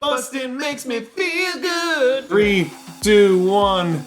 Bustin' makes me feel good. 3, 2, 1.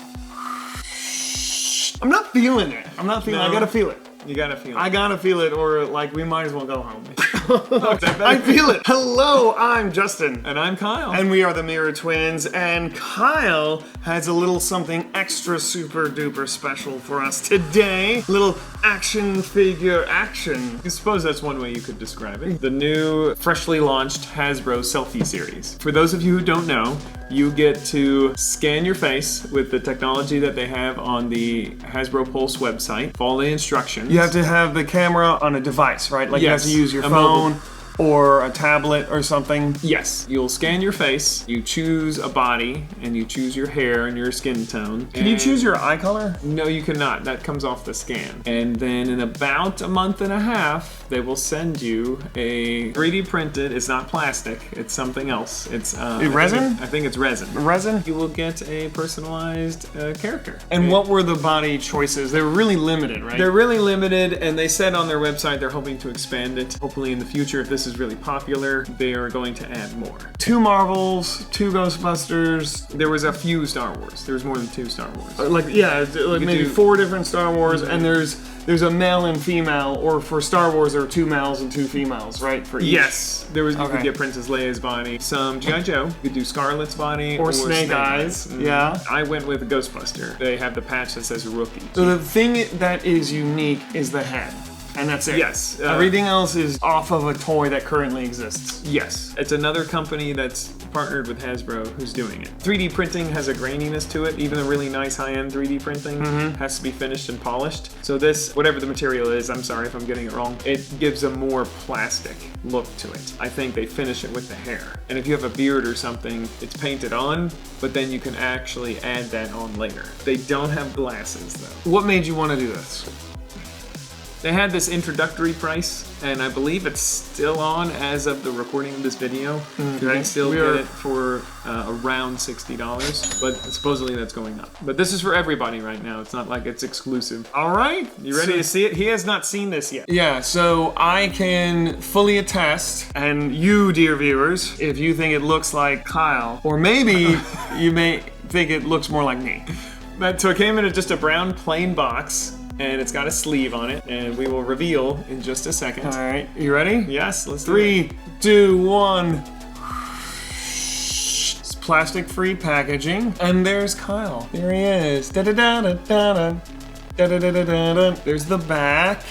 I'm not feeling it. I'm not feeling it. I gotta feel it. You gotta feel it. I gotta feel it, or like we might as well go home. I feel it. Hello, I'm Justin. And I'm Kyle. And we are the Mirror Twins, and Kyle has a little something extra super duper special for us today. Little action figure action. I suppose that's one way you could describe it. The new, freshly launched Hasbro Selfie Series. For those of you who don't know, you get to scan your face with the technology that they have on the Hasbro Pulse website. Follow the instructions. You have to have the camera on a device, right? Like Yes, you have to use your a phone or a tablet or something. Yes, you'll scan your face, you choose a body, and you choose your hair and your skin tone. Can you choose your eye color? No, you cannot. That comes off the scan. And then in about a month and a half, they will send you a 3D printed, it's not plastic, it's something else. It's resin? I think it's resin. Resin? You will get a personalized character. And what were the body choices? They were really limited, right? They're really limited, and they said on their website they're hoping to expand it. Hopefully in the future, if this is really popular, they are going to add more. 2 Marvels, 2 Ghostbusters. There was a few Star Wars. There was more than 2 Star Wars. Like maybe 4 different Star Wars, and there's a male and female, or for Star Wars there are 2 males and 2 females, right? For each. Yes, there was. You Okay. could get Princess Leia's body, some G.I. Joe. You could do Scarlet's body, Or Snake Eyes. Yeah. I went with Ghostbuster. They have the patch that says Rookie. So the thing that is unique is the head. And that's it. Yes. Everything else is off of a toy that currently exists. Yes, it's another company that's partnered with Hasbro who's doing it. 3D printing has a graininess to it. Even the really nice high-end 3D printing has to be finished and polished. So this, whatever the material is, I'm sorry if I'm getting it wrong, it gives a more plastic look to it. I think they finish it with the hair. And if you have a beard or something, it's painted on, but then you can actually add that on later. They don't have glasses though. What made you want to do this? They had this introductory price, and I believe it's still on as of the recording of this video. You can still get it for around $60, but supposedly that's going up. But this is for everybody right now. It's not like it's exclusive. All right. You ready to see it? He has not seen this yet. Yeah, so I can fully attest, and you, dear viewers, if you think it looks like Kyle, or maybe you may think it looks more like me. So it came in just a brown plain box, and it's got a sleeve on it, and we will reveal in just a second. All right, you ready? Yes, let's do it. 3, 2, 1. It's plastic-free packaging, and there's Kyle. There he is. Da da da da da da da da da da da. There's the back.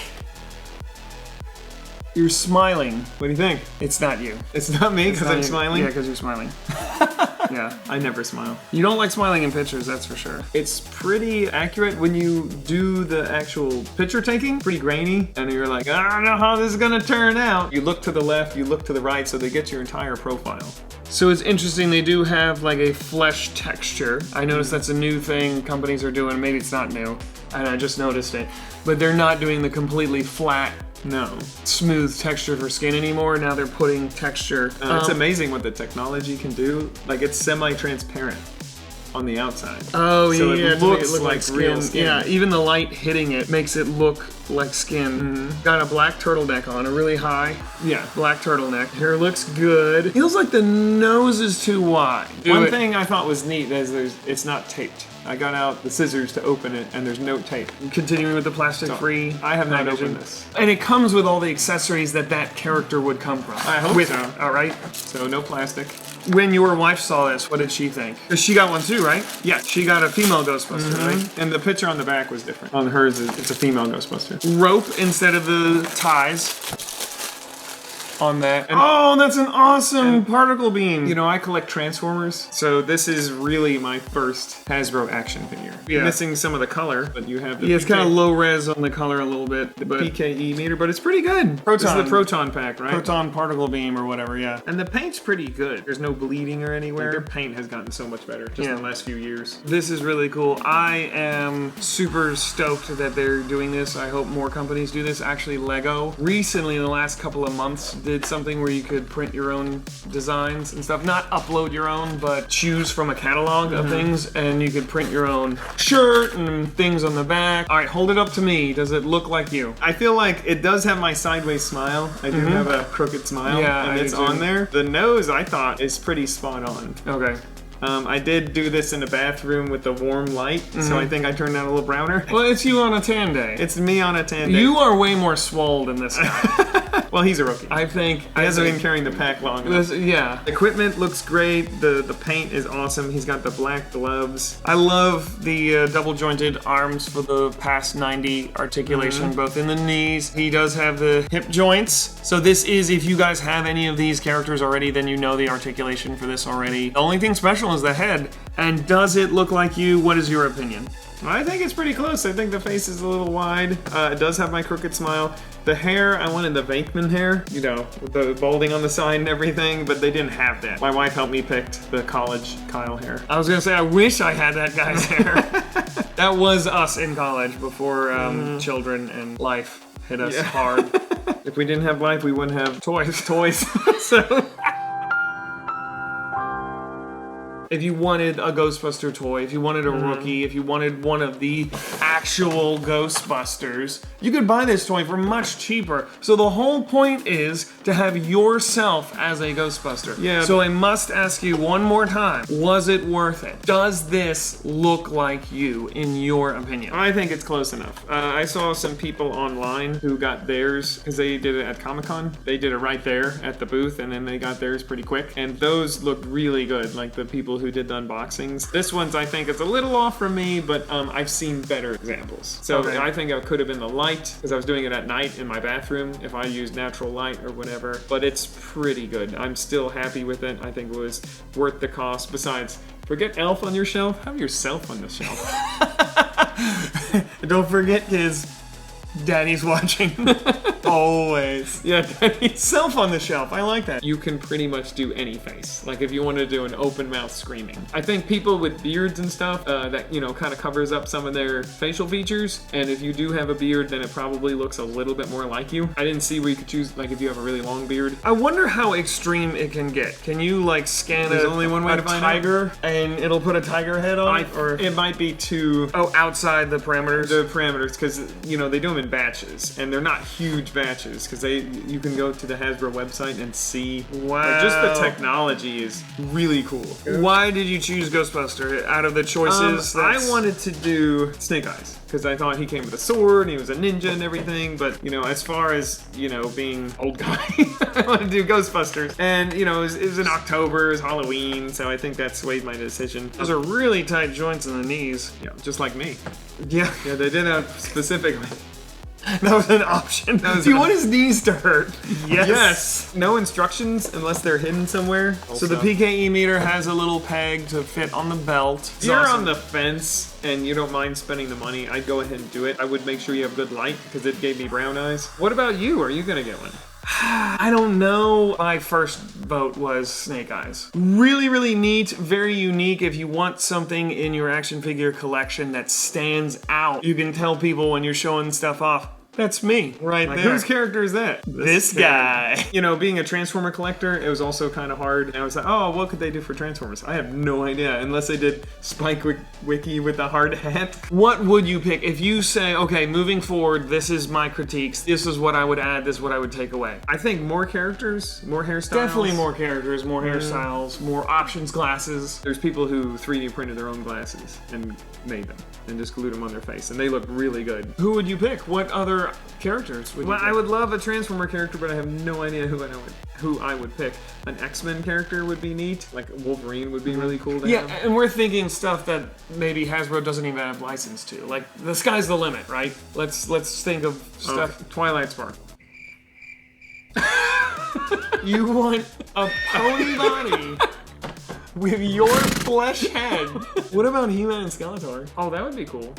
You're smiling. What do you think? It's not you. It's not me because I'm smiling? Yeah, because you're smiling. Yeah. I never smile. You don't like smiling in pictures, that's for sure. It's pretty accurate when you do the actual picture taking. Pretty grainy, and you're like, I don't know how this is gonna turn out. You look to the left, you look to the right, so they get your entire profile. So it's interesting, they do have like a flesh texture. I noticed that's a new thing companies are doing. Maybe it's not new, and I just noticed it. But they're not doing the completely flat, smooth texture for skin anymore. Now they're putting texture. It's amazing what the technology can do. Like, it's semi-transparent on the outside. Oh, so yeah, it looks look like skin. real skin. Yeah, even the light hitting it makes it look like skin. Got a black turtleneck on, a really high black turtleneck. Hair looks good. Feels like the nose is too wide. One thing I thought was neat is it's not taped. I got out the scissors to open it, and there's no tape. Continuing with the plastic-free I have not packaging. opened this. And it comes with all the accessories that character would come from. I hope with so. it, all right? So no plastic. When your wife saw this, what did she think? 'Cause she got one too, right? Yeah. She got a female Ghostbuster, right? And the picture on the back was different. On hers, it's a female Ghostbuster. Rope instead of the ties on that. And that's an awesome particle beam. You know, I collect Transformers, so this is really my first Hasbro action figure. Yeah. Missing some of the color, but you have the Yeah, it's kind of low res on the color a little bit. the PKE meter, but it's pretty good. This is the Proton pack, right? Proton particle beam or whatever, yeah. And the paint's pretty good. There's no bleeding or anywhere. Their paint has gotten so much better just in the last few years. This is really cool. I am super stoked that they're doing this. I hope more companies do this. Actually, Lego recently in the last couple of months did did something where you could print your own designs and stuff. Not upload your own, but choose from a catalog of things, and you could print your own shirt and things on the back. All right, hold it up to me. Does it look like you? I feel like it does have my sideways smile. I do have a crooked smile, and it's on there. The nose, I thought, is pretty spot on. Okay. I did do this in a bathroom with the warm light, so I think I turned out a little browner. Well, it's you on a tan day. It's me on a tan day. You are way more swole than this guy. Well, he's a rookie. I think. He hasn't been carrying the pack long enough. Yeah. Equipment looks great. The paint is awesome. He's got the black gloves. I love the double jointed arms for the past 90 articulation, both in the knees. He does have the hip joints. So this is, if you guys have any of these characters already, then you know the articulation for this already. The only thing special is the head. And does it look like you? What is your opinion? I think it's pretty close. I think the face is a little wide. It does have my crooked smile. The hair, I wanted the Venkman hair, you know, with the balding on the side and everything, but they didn't have that. My wife helped me pick the college Kyle hair. I was gonna say, I wish I had that guy's hair. That was us in college before children and life hit us hard. If we didn't have life, we wouldn't have Toys. So... If you wanted a Ghostbuster toy, if you wanted a Rookie, if you wanted one of the actual Ghostbusters, you could buy this toy for much cheaper. So the whole point is to have yourself as a Ghostbuster. Yeah. So I must ask you one more time, was it worth it? Does this look like you, in your opinion? I think it's close enough. I saw some people online who got theirs, because they did it at Comic-Con. They did it right there at the booth, and then they got theirs pretty quick. And those looked really good, like the people who did the unboxings. This one's, I think, it's a little off from me, but I've seen better examples. So Okay. I think it could have been the light, because I was doing it at night in my bathroom, if I used natural light or whatever. But it's pretty good. I'm still happy with it. I think it was worth the cost. Besides, forget Elf on your shelf, have yourself on the shelf. Don't forget, kids, Daddy's watching. Always. Yeah, Daddy's Self on the shelf. I like that. You can pretty much do any face. Like if you want to do an open mouth screaming. I think people with beards and stuff, that, you know, kind of covers up some of their facial features. And if you do have a beard, then it probably looks a little bit more like you. I didn't see where you could choose, like if you have a really long beard. I wonder how extreme it can get. Can you like scan There's only one way to find tiger and it'll put a tiger head on it? Or it might be too... Oh, outside the parameters? The parameters, because, you know, they do them in batches. And they're not huge batches, because you can go to the Hasbro website and see. Wow. Just the technology is really cool. Why did you choose Ghostbuster out of the choices? I wanted to do Snake Eyes, because I thought he came with a sword and he was a ninja and everything, but, you know, as far as, you know, being old guy, I wanted to do Ghostbusters. And, you know, it was in October, it was Halloween, so I think that swayed my decision. Those are really tight joints in the knees. Yeah, just like me. Yeah. Yeah, they did that specifically. That was an option. Do you want his knees to hurt? Yes. Yes. No instructions unless they're hidden somewhere. So the PKE meter has a little peg to fit on the belt. If you're on the fence and you don't mind spending the money, I'd go ahead and do it. I would make sure you have good light, because it gave me brown eyes. What about you? Are you gonna get one? I don't know. My first vote was Snake Eyes. Really, really neat, very unique. If you want something in your action figure collection that stands out, you can tell people when you're showing stuff off, that's me right Like, there. whose character is that? This guy. You know, being a Transformer collector, it was also kind of hard. And I was like, oh, what could they do for Transformers? I have no idea, unless they did Spike Wiki with the hard hat. What would you pick if you say, okay, moving forward, this is my critiques, this is what I would add, this is what I would take away? I think more characters, more hairstyles. Definitely more characters, more hairstyles, more options, glasses. There's people who 3D printed their own glasses and made them and just glued them on their face, and they look really good. Who would you pick? What other characters would you pick? I would love a Transformer character, but I have no idea who I would pick. An X-Men character would be neat. Like Wolverine would be really cool to have. Yeah, and we're thinking stuff that maybe Hasbro doesn't even have license to. Like, the sky's the limit, right? Let's think of stuff. Twilight Sparkle. You want a pony body with your flesh head. What about He-Man and Skeletor? Oh, that would be cool.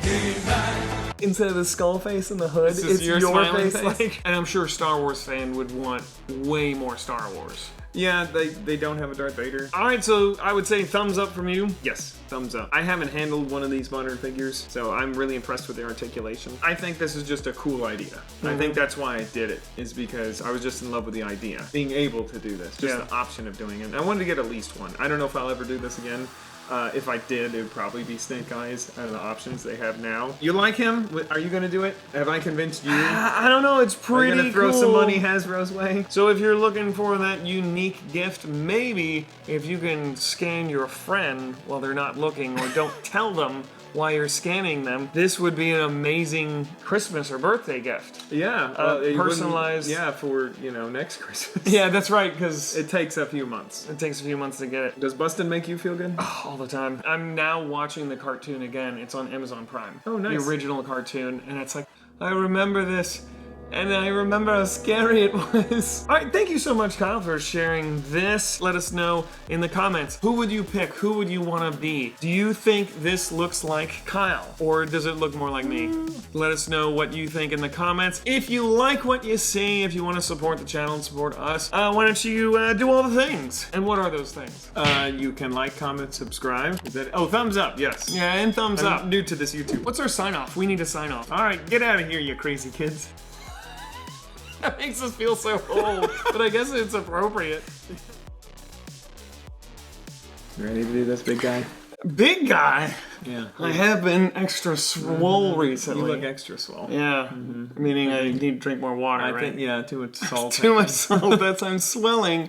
Instead of the skull face and the hood, It's it's your your smiling face. face? Like, and I'm sure Star Wars fan would want way more Star Wars. Yeah, they don't have a Darth Vader. All right, so I would say thumbs up from you. Yes, thumbs up. I haven't handled one of these modern figures, so I'm really impressed with the articulation. I think this is just a cool idea. I think that's why I did it, is because I was just in love with the idea. Being able to do this, just the option of doing it. And I wanted to get at least one. I don't know if I'll ever do this again. If I did, it would probably be Snake Eyes out of the options they have now. You like him? Are you going to do it? Have I convinced you? I don't know, it's pretty Are you going to throw some money Hasbro's way? So if you're looking for that unique gift, maybe if you can scan your friend while they're not looking, or don't tell them while you're scanning them, this would be an amazing Christmas or birthday gift. Yeah. Personalized. Yeah, for, next Christmas. Yeah, that's right, because It takes a few months. it takes a few months to get it. Does busting make you feel good? All the time. I'm now watching the cartoon again. It's on Amazon Prime. Oh, nice. The original cartoon, and it's like, I remember this. And I remember how scary it was. All right, thank you so much, Kyle, for sharing this. Let us know in the comments, who would you pick? Who would you want to be? Do you think this looks like Kyle, or does it look more like me? Let us know what you think in the comments. If you like what you see, if you want to support the channel and support us, why don't you do all the things? And what are those things? You can like, comment, subscribe. Thumbs up, yes. Yeah, and thumbs I'm up. new to this YouTube. What's our sign off? We need to sign off. All right, get out of here, you crazy kids. That makes us feel so old, but I guess it's appropriate. You ready to do this, big guy? Big guy? Yeah. I have been extra swole recently. You look extra swole. Yeah, meaning I need to drink more water, I right? think, too much salt. Too much salt, I'm swelling.